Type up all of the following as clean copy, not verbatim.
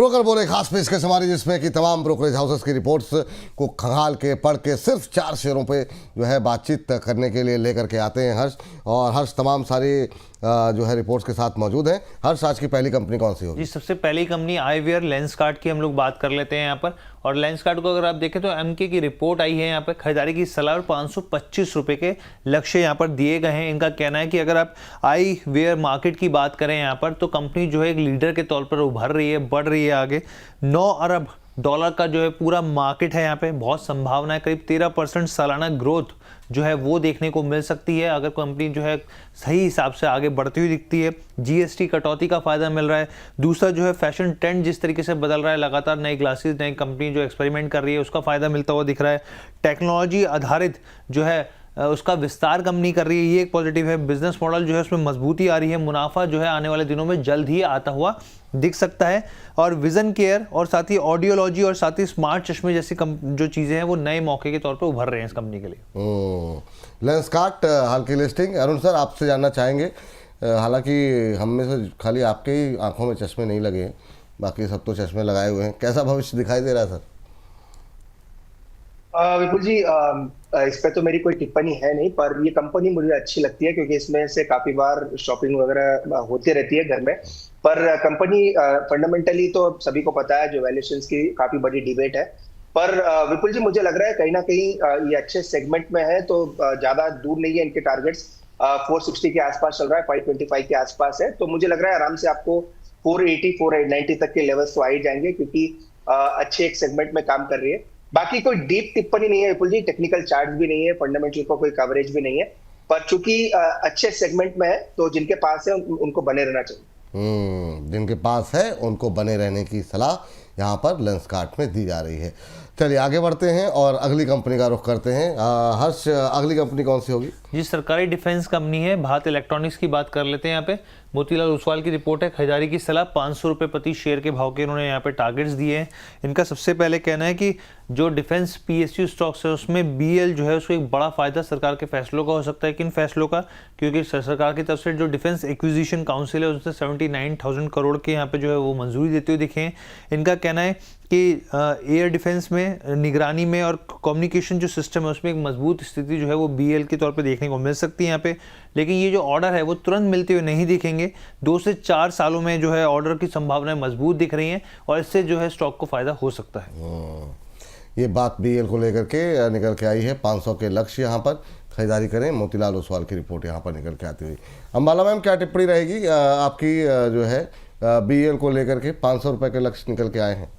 Broker बोले खास पेशकश हमारी, जिसमें कि तमाम ब्रोकरेज हाउसेस की रिपोर्ट्स को खंगाल के पढ़ के सिर्फ 4 शेयरों पे जो है बातचीत करने के लिए लेकर के आते हैं हर्ष। और हर्ष तमाम सारी जो है रिपोर्ट्स के साथ मौजूद है। हर्ष, आज की पहली कंपनी कौन सी होगी? जी, सबसे पहली कंपनी आईवेयर लेंसकार्ट की हम लोग बात कर लेते हैं यहाँ पर। और लेंसकार्ट को अगर आप देखें तो एमके की रिपोर्ट आई है यहाँ पर, खरीदारी की सलाह और 525 रुपये के लक्ष्य यहाँ पर दिए गए हैं। इनका कहना है कि अगर आप आईवेयर मार्केट की बात करें यहाँ पर, तो कंपनी जो है एक लीडर के तौर पर उभर रही है, बढ़ रही है आगे। 9 अरब डॉलर का जो है पूरा मार्केट है यहाँ पे, बहुत संभावना है। करीब 13% सालाना ग्रोथ जो है वो देखने को मिल सकती है अगर कंपनी जो है सही हिसाब से आगे बढ़ती हुई दिखती है। जीएसटी कटौती का फायदा मिल रहा है। दूसरा जो है फैशन ट्रेंड जिस तरीके से बदल रहा है, लगातार नई ग्लासेस नई कंपनी जो एक्सपेरिमेंट कर रही है उसका फायदा मिलता हुआ दिख रहा है। टेक्नोलॉजी आधारित जो है उसका विस्तार कंपनी कर रही है, ये एक पॉजिटिव है। बिजनेस मॉडल जो है उसमें मजबूती आ रही है। मुनाफा जो है आने वाले दिनों में जल्द ही आता हुआ दिख सकता है। और विजन केयर और साथ ही ऑडियोलॉजी और साथ ही स्मार्ट चश्मे जैसी जो चीजें हैं वो नए मौके के तौर पर उभर रहे हैं इस कंपनी के लिए। लेंसकार्ट हाल की लिस्टिंग, अरुण सर आपसे जानना चाहेंगे। हालांकि हम में से खाली आपके ही आंखों में चश्मे नहीं लगे हैं, बाकी सब तो चश्मे लगाए हुए हैं। कैसा भविष्य दिखाई दे रहा है सर? विपुल जी, इस पे तो मेरी कोई टिप्पणी है नहीं, पर ये कंपनी मुझे अच्छी लगती है क्योंकि इसमें से काफी बार शॉपिंग वगैरह होती रहती है घर में। पर कंपनी फंडामेंटली तो सभी को पता है, जो वैल्यूएशंस की काफी बड़ी डिबेट है। पर विपुल जी, मुझे लग रहा है कहीं ना कहीं ये अच्छे सेगमेंट में है, तो ज्यादा दूर नहीं है। इनके टारगेट्स 460 के आसपास चल रहा है, 525 के आसपास है। तो मुझे लग रहा है आराम से आपको 480 490 तक के लेवल्स तो आ ही जाएंगे, क्योंकि अच्छे एक सेगमेंट में काम कर रही है। बाकी कोई डीप टिप्पणी नहीं है विपुल जी, टेक्निकल चार्ट भी नहीं है, फंडामेंटल का कोई कवरेज भी नहीं है। पर चूंकि अच्छे सेगमेंट में है, तो जिनके पास है उनको बने रहना चाहिए। जिनके पास है उनको बने रहने की सलाह यहाँ पर लेंसकार्ट में दी जा रही है। चलिए आगे बढ़ते हैं और अगली कंपनी का रुख करते हैं। हर्ष, अगली कंपनी कौन सी होगी? जी, सरकारी डिफेंस कंपनी है भारत इलेक्ट्रॉनिक्स की बात कर लेते हैं यहाँ पे। मोतीलाल ओसवाल की रिपोर्ट है। खरीदारी की सलाह 500 रुपये प्रति शेयर के भाव के इन्होंने यहाँ पे टारगेट्स दिए हैं। इनका सबसे पहले कहना है कि जो डिफेंस पीएसयू स्टॉक्स है उसमें बीएल जो है उसको एक बड़ा फायदा सरकार के फैसलों का हो सकता है। किन फैसलों का? क्योंकि सरकार की तरफ से जो डिफेंस एक्विजिशन काउंसिल है उससे 79,000 करोड़ के यहाँ पे जो है वो मंजूरी देते हुए दिखे हैं। इनका कहना है कि एयर डिफेंस में, निगरानी में और कम्युनिकेशन जो सिस्टम है उसमें एक मजबूत स्थिति जो है वो बीएल के तौर पे देखने को मिल सकती है यहाँ पे। लेकिन ये जो ऑर्डर है वो तुरंत मिलते हुए नहीं दिखेंगे। 2 से 4 सालों में जो है ऑर्डर की संभावनाएं मजबूत दिख रही हैं और इससे जो है स्टॉक को फायदा हो सकता है। ये बात बीएल को लेकर के निकल के आई है। 500 के लक्ष्य यहाँ पर खरीदारी करें। मोतीलाल ओसवाल की रिपोर्ट यहाँ पर निकल के आती हुई। अंबाला मैम, क्या टिप्पणी रहेगी आपकी जो है बीएल को लेकर के? 500 रुपये के लक्ष्य निकल के आए हैं।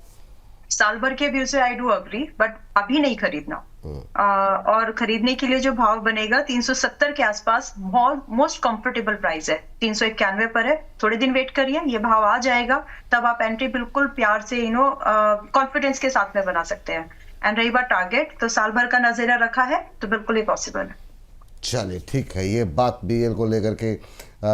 साल भर के व्यू से आई डू अग्री, बट अभी नहीं खरीदना। और खरीदने के लिए जो भाव बनेगा 370 के आसपास मोस्ट कंफर्टेबल प्राइस है। 391 पर है, थोड़े दिन वेट करिए, ये भाव आ जाएगा, तब आप एंट्री बिल्कुल प्यार से कॉन्फिडेंस के साथ में बना सकते हैं। एंड रही बात टारगेट, तो साल भर का नजरिया रखा है तो बिल्कुल ही पॉसिबल है। चलिए ठीक है, ये बात बीएल को लेकर के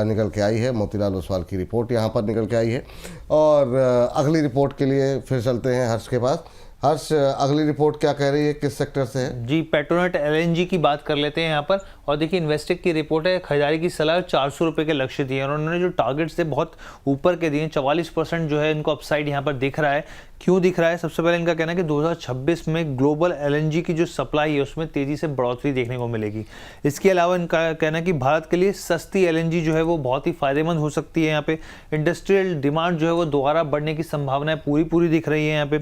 निकल के आई है। मोतीलाल ओसवाल की रिपोर्ट यहाँ पर निकल के आई है। और अगली रिपोर्ट के लिए फिर चलते हैं हर्ष के पास। हर्ष, अगली रिपोर्ट क्या कह रही है, किस सेक्टर से है? जी, पेट्रोनेट एलएनजी की बात कर लेते हैं यहाँ पर। और देखिए, इन्वेस्टेक की रिपोर्ट है। खरीदारी की सलाह 400 रुपये के लक्ष्य दिए और उन्होंने जो टारगेट्स थे बहुत ऊपर के दिए। 44% जो है इनको अपसाइड यहाँ पर दिख रहा है। क्यों दिख रहा है? सबसे पहले इनका कहना है कि 2026 में ग्लोबल एलएनजी की जो सप्लाई है उसमें तेजी से बढ़ोतरी देखने को मिलेगी। इसके अलावा इनका कहना है कि भारत के लिए सस्ती एलएनजी जो है वो बहुत ही फायदेमंद हो सकती है। यहाँ पे इंडस्ट्रियल डिमांड जो है वो दोबारा बढ़ने की संभावनाएं पूरी दिख रही है। यहाँ पे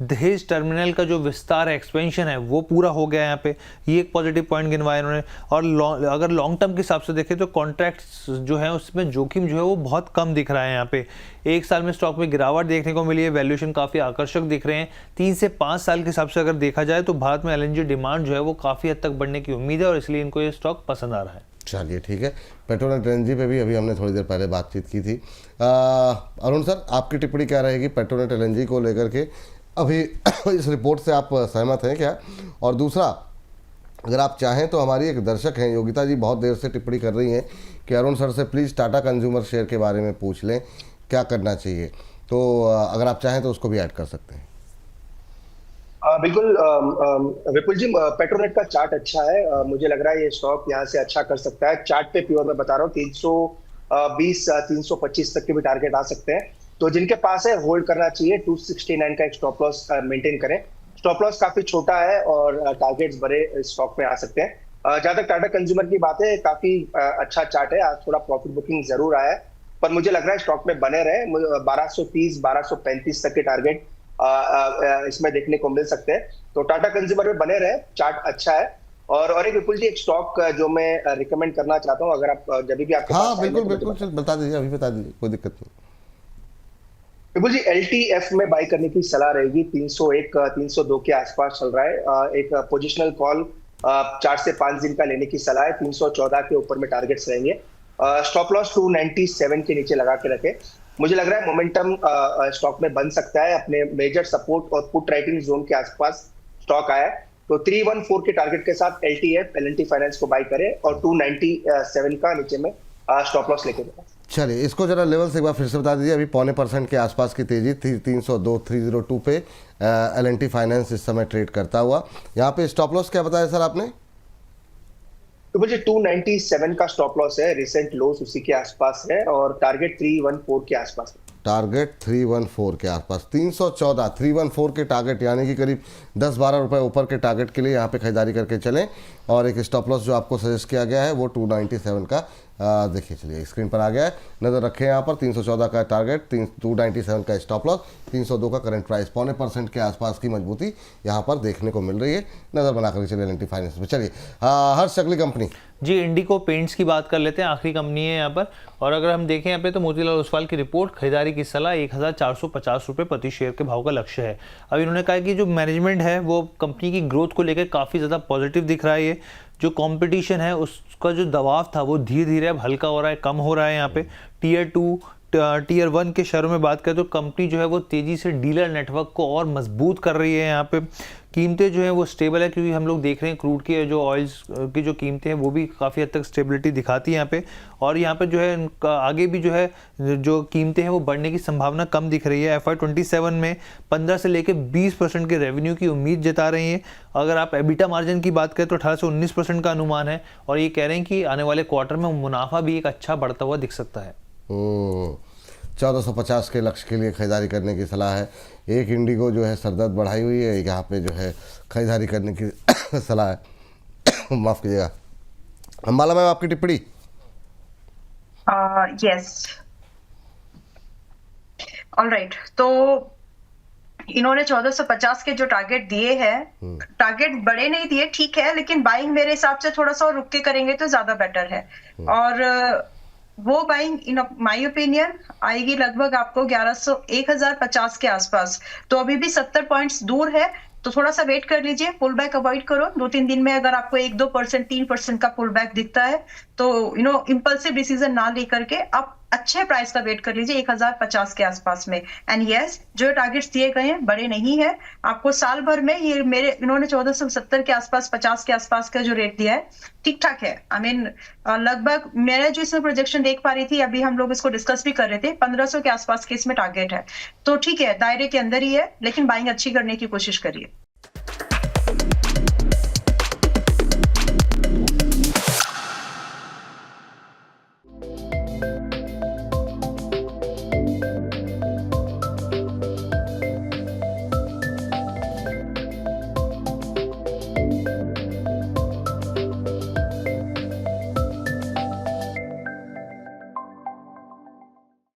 दहेज टर्मिनल का जो विस्तार है, एक्सपेंशन है, वो पूरा हो गया है यहाँ पे। ये एक पॉजिटिव पॉइंट गिनवाया इन्होंने। और अगर लॉन्ग टर्म के हिसाब से देखें तो कॉन्ट्रैक्ट्स जो है उसमें जोखिम जो है वो बहुत कम दिख रहा है। यहाँ पे 1 साल में स्टॉक में गिरावट देखने को मिली है। वैल्यूएशन काफ़ी आकर्षक दिख रहे हैं। 3 से 5 साल के हिसाब से अगर देखा जाए तो भारत में एलएनजी डिमांड जो है वो काफ़ी हद तक बढ़ने की उम्मीद है और इसलिए इनको ये स्टॉक पसंद आ रहा है। चलिए ठीक है। पेट्रोनेट एलएनजी पे भी अभी हमने थोड़ी देर पहले बातचीत की थी। अरुण सर, आपकी टिप्पणी क्या रहेगी पेट्रोनेट एलएनजी को लेकर के? अभी इस रिपोर्ट से आप सहमत हैं क्या? और दूसरा, अगर आप चाहें तो हमारी एक दर्शक हैं योगिता जी, बहुत देर से टिप्पणी कर रही हैं कि अरुण सर से प्लीज़ टाटा कंज्यूमर शेयर के बारे में पूछ लें, क्या करना चाहिए। तो अगर आप चाहें तो उसको भी ऐड कर सकते हैं। बिल्कुल विपुल जी, पेट्रोनेट का चार्ट अच्छा है। मुझे लग रहा है ये स्टॉक यहाँ से अच्छा कर सकता है। चार्ट पे प्योर मैं बता रहा हूँ 320 325 तक के भी टारगेट आ सकते हैं। तो जिनके पास है होल्ड करना चाहिए, 269 का एक स्टॉप लॉस मेंटेन करें। स्टॉप लॉस काफी छोटा है और टारगेट्स बड़े स्टॉक में आ सकते हैं। जहां तक टाटा कंज्यूमर की बात है, काफी अच्छा चार्ट है, आज थोड़ा प्रॉफिट बुकिंग जरूर आया है, पर मुझे लग रहा है स्टॉक में बने रहे। 1230 1235 तक के टारगेट इसमें देखने को मिल सकते हैं, तो टाटा कंज्यूमर में बने रहे, चार्ट अच्छा है। और एक विपुल जी, एक स्टॉक जो मैं रिकमेंड करना चाहता हूँ, अगर आप जब भी आपके हाँ पास time है बिल्कुल तो बिल्कुल, चल बता दीजिए, अभी बता दीजिए, कोई दिक्कत नहीं। विपुल जी, एलटीएफ में बाई करने की सलाह रहेगी। 301 302 के आसपास चल रहा है। एक पोजिशनल कॉल 4 से 5 दिन का लेने की सलाह है। 314 के ऊपर में टारगेट्स रहेंगे। स्टॉप लॉस 297 के नीचे लगा के रखे। मुझे लग रहा है मोमेंटम स्टॉक में बन सकता है। अपने मेजर सपोर्ट और पुट राइटिंग जोन के आसपास स्टॉक आया है, तो 314 के टारगेट के साथ एलटीएफ एल&टी फाइनेंस को बाई करें और 297 का नीचे में स्टॉप लॉस लेके जाए। चलिए, इसको जरा लेवल से एक बार फिर से बता दीजिए। अभी 0.25% के आसपास की तेजी थी, 302 302 पे एल&टी फाइनेंस इस समय ट्रेड करता हुआ। यहाँ पे स्टॉप लॉस क्या बताया सर आपने? तो मुझे 297 का स्टॉप लॉस है, रिसेंट लोस उसी के आसपास है, और टारगेट 314 के आसपास है। टारगेट 314 के आसपास, 314 314 के टारगेट, यानी कि करीब 10-12 रुपए ऊपर के टारगेट के लिए यहाँ पे खरीदारी करके चलें। और एक स्टॉप लॉस जो आपको सजेस्ट किया गया है वो 297 का, देखिए चलिए स्क्रीन पर आ गया है, नज़र रखें यहाँ पर। 314 का टारगेट, 297 का स्टॉप लॉस, 302 का करंट प्राइस, 0.25% के आसपास की मजबूती यहाँ पर देखने को मिल रही है। नज़र बना करके चलिए एल&टी फाइनेंस में। चलिए हर्ष, अगली कंपनी जी इंडिको पेंट्स की बात कर लेते हैं, आखिरी कंपनी है यहाँ पर। और अगर हम देखें यहाँ पे तो मोतीलाल ओसवाल की रिपोर्ट, खरीदारी की सलाह, 1450 रुपये प्रति शेयर के भाव का लक्ष्य है। अब इन्होंने कहा कि जो मैनेजमेंट है वो कंपनी की ग्रोथ को लेकर काफ़ी ज़्यादा पॉजिटिव दिख रहा है। ये जो कंपटीशन है उसका जो दबाव था वो धीरे धीरे अब हल्का हो रहा है, कम हो रहा है। यहाँ पे टीयर 2 टीयर 1 के शहरों में बात करें तो कंपनी जो है वो तेज़ी से डीलर नेटवर्क को और मजबूत कर रही है। यहाँ पे कीमतें जो है वो स्टेबल है, क्योंकि हम लोग देख रहे हैं क्रूड की जो ऑयल्स की जो कीमतें हैं वो भी काफ़ी हद तक स्टेबिलिटी दिखाती है यहाँ पे। और यहाँ पे जो है आगे भी जो है जो कीमतें हैं वो बढ़ने की संभावना कम दिख रही है। FY27 में 15 से लेकर 20% के रेवेन्यू की उम्मीद जता रही है। अगर आप एबिटा मार्जिन की बात करें तो 18 से 19% का अनुमान है, और ये कह रहे हैं कि आने वाले क्वार्टर में मुनाफा भी एक अच्छा बढ़ता हुआ दिख सकता है। 1450 के लक्ष्य के लिए खरीदारी करने की सलाह है। एक इंडिगो जो है सरदर्द बढ़ाई हुई है, यहाँ पे जो है खरीदारी करने की सलाह है। माफ़ कीजिएगा। अंबाला मैम, आपकी टिप्पणी? Yes, alright. तो इन्होंने 1450 के जो टारगेट दिए हैं, टारगेट बड़े नहीं दिए, ठीक है, लेकिन बाइंग मेरे हिसाब से थोड़ा सा रुक के करेंगे तो ज्यादा बेटर है। और वो बाइंग इन माय ओपिनियन आएगी लगभग आपको 1050 के आसपास। तो अभी भी 70 पॉइंट्स दूर है, तो थोड़ा सा वेट कर लीजिए, पुल बैक अवॉइड करो। 2-3 दिन में अगर आपको 1-2% 3% का पुल बैक दिखता है तो इंपल्सिव डिसीजन ना लेकर के आप अच्छे प्राइस का वेट कर लीजिए 1050 के आसपास में। एंड यस, जो टारगेट्स दिए गए हैं बड़े नहीं है, आपको साल भर में ये इन्होंने 1470 के आसपास 50 के आसपास का जो रेट दिया है ठीक ठाक है। आई मीन लगभग मैंने जो इसमें प्रोजेक्शन देख पा रही थी, अभी हम लोग इसको डिस्कस भी कर रहे थे, 1500 के आसपास के इसमें टारगेट है, तो ठीक है, दायरे के अंदर ही है, लेकिन बाइंग अच्छी करने की कोशिश करिए।